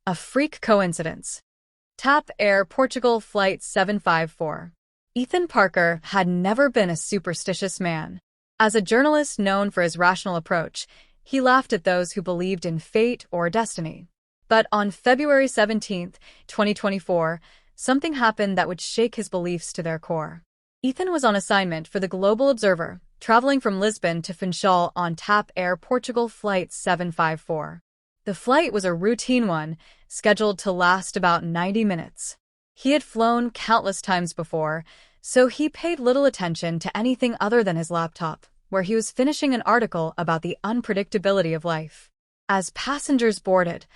A freak coincidence. TAP Air Portugal Flight 754. Ethan Parker had never been a superstitious man. As a journalist known for his rational approach, he laughed at those who believed in fate or destiny. But on February 17, 2024, something happened that would shake his beliefs to their core. Ethan was on assignment for the Global Observer, traveling from Lisbon to Funchal on TAP Air Portugal Flight 754. The flight was a routine one, scheduled to last about 90 minutes. He had flown countless times before, so he paid little attention to anything other than his laptop, where he was finishing an article about the unpredictability of life. As passengers boarded,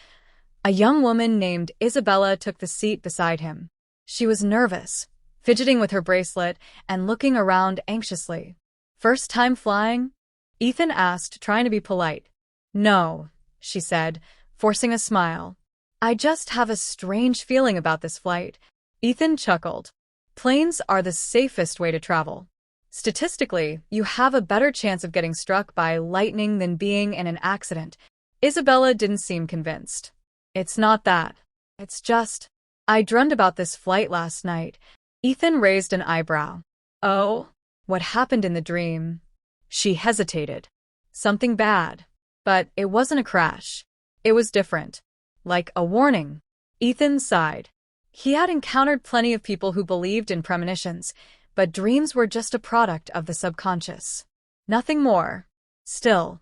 a young woman named Isabella took the seat beside him. She was nervous, fidgeting with her bracelet and looking around anxiously. "First time flying?" Ethan asked, trying to be polite. "No," she said, forcing a smile. "I just have a strange feeling about this flight." Ethan chuckled. "Planes are the safest way to travel. Statistically, you have a better chance of getting struck by lightning than being in an accident." Isabella didn't seem convinced. "It's not that. It's just, I dreamed about this flight last night." Ethan raised an eyebrow. "Oh? What happened in the dream?" She hesitated. "Something bad. But it wasn't a crash. It was different. Like a warning." Ethan sighed. He had encountered plenty of people who believed in premonitions, but dreams were just a product of the subconscious. Nothing more. Still,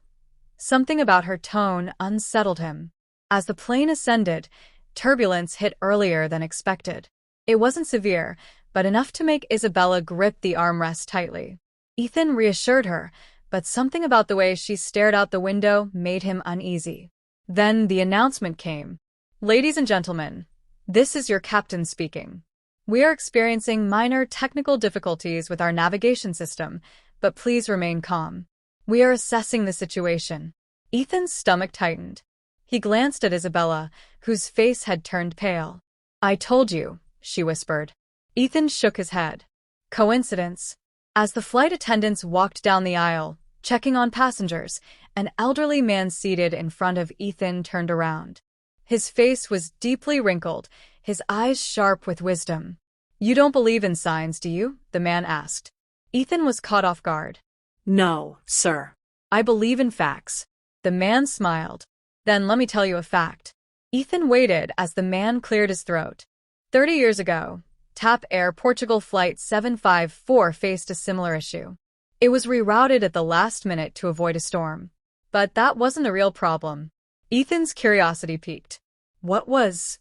something about her tone unsettled him. As the plane ascended, turbulence hit earlier than expected. It wasn't severe, but enough to make Isabella grip the armrest tightly. Ethan reassured her, but something about the way she stared out the window made him uneasy. Then the announcement came. "Ladies and gentlemen, this is your captain speaking. We are experiencing minor technical difficulties with our navigation system, but please remain calm. We are assessing the situation." Ethan's stomach tightened. He glanced at Isabella, whose face had turned pale. "I told you," she whispered. Ethan shook his head. Coincidence? As the flight attendants walked down the aisle, checking on passengers, an elderly man seated in front of Ethan turned around. His face was deeply wrinkled, his eyes sharp with wisdom. "You don't believe in signs, do you?" the man asked. Ethan was caught off guard. "No, sir. "I believe in facts." The man smiled. "Then let me tell you a fact." Ethan waited as the man cleared his throat. 30 years ago, TAP Air Portugal Flight 754 faced a similar issue. It was rerouted at the last minute to avoid a storm. But that wasn't a real problem. Ethan's curiosity piqued. "What was?"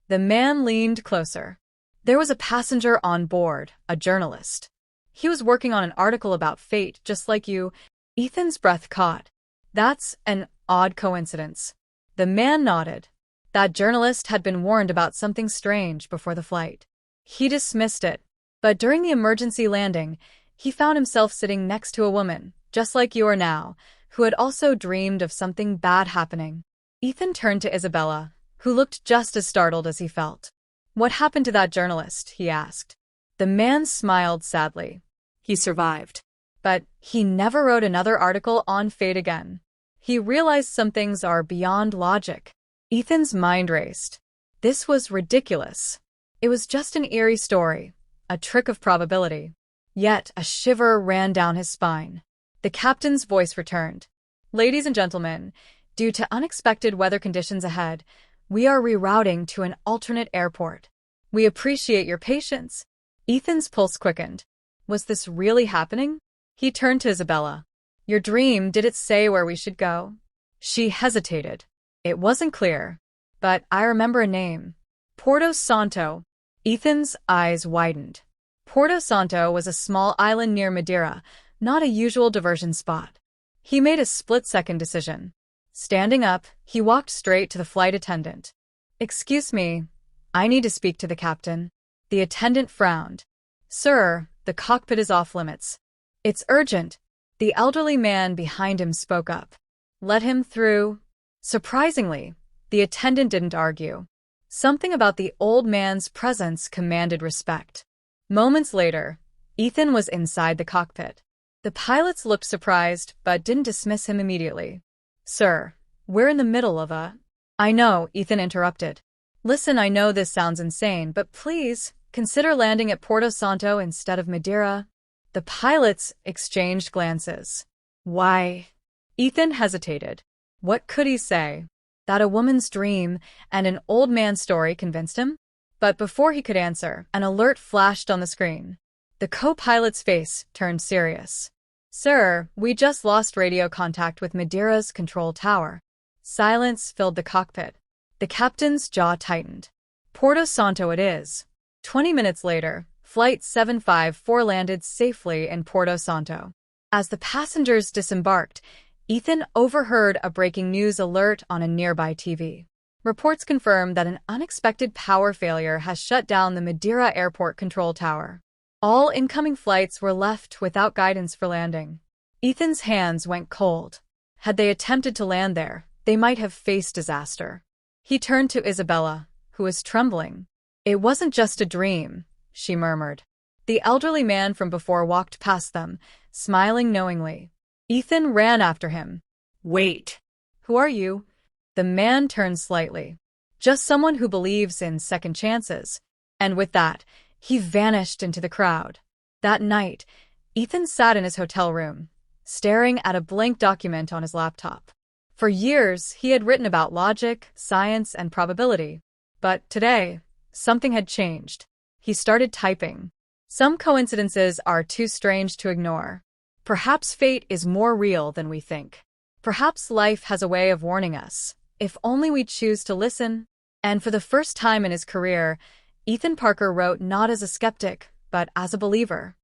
The man leaned closer. "There was a passenger on board, a journalist. He was working on an article about fate, just like you." Ethan's breath caught. "That's an odd coincidence." The man nodded. That journalist had been warned about something strange before the flight. He dismissed it, but during the emergency landing, he found himself sitting next to a woman, just like you are now, who had also dreamed of something bad happening. Ethan turned to Isabella, who looked just as startled as he felt. "What happened to that journalist?" he asked. The man smiled sadly. He survived. But he never wrote another article on fate again. He realized some things are beyond logic. Ethan's mind raced. This was ridiculous. It was just an eerie story, a trick of probability. Yet a shiver ran down his spine. The captain's voice returned. "Ladies and gentlemen, due to unexpected weather conditions ahead, we are rerouting to an alternate airport. We appreciate your patience." Ethan's pulse quickened. Was this really happening? He turned to Isabella. "Your dream, did it say where we should go?" She hesitated. "It wasn't clear, but I remember a name. Porto Santo." Ethan's eyes widened. Porto Santo was a small island near Madeira, not a usual diversion spot. He made a split-second decision. Standing up, he walked straight to the flight attendant. "Excuse me, I need to speak to the captain." The attendant frowned. "Sir, the cockpit is off limits." "It's urgent." The elderly man behind him spoke up. "Let him through." Surprisingly, the attendant didn't argue. Something about the old man's presence commanded respect. Moments later, Ethan was inside the cockpit. The pilots looked surprised, but didn't dismiss him immediately. "Sir, we're in the middle of a—" "I know," Ethan interrupted. Listen, I know this sounds insane, but please consider landing at Porto Santo instead of Madeira. The pilots exchanged glances. Why? Ethan hesitated. What could he say? That a woman's dream and an old man's story convinced him? But before he could answer, an alert flashed on the screen. The co-pilot's face turned serious. Sir, we just lost radio contact with Madeira's control tower. Silence filled the cockpit. The captain's jaw tightened. Porto Santo it is. 20 minutes later, Flight 754 landed safely in Porto Santo. As the passengers disembarked, Ethan overheard a breaking news alert on a nearby TV. Reports confirmed that an unexpected power failure has shut down the Madeira Airport control tower. All incoming flights were left without guidance for landing. Ethan's hands went cold. Had they attempted to land there, they might have faced disaster. He turned to Isabella, who was trembling. It wasn't just a dream, she murmured. The elderly man from before walked past them, smiling knowingly. Ethan ran after him. Wait. Who are you? The man turned slightly. Just someone who believes in second chances. And with that, he vanished into the crowd. That night, Ethan sat in his hotel room, staring at a blank document on his laptop. For years, he had written about logic, science, and probability. But today, something had changed. He started typing. Some coincidences are too strange to ignore. Perhaps fate is more real than we think. Perhaps life has a way of warning us, if only we choose to listen. And for the first time in his career, Ethan Parker wrote not as a skeptic, but as a believer.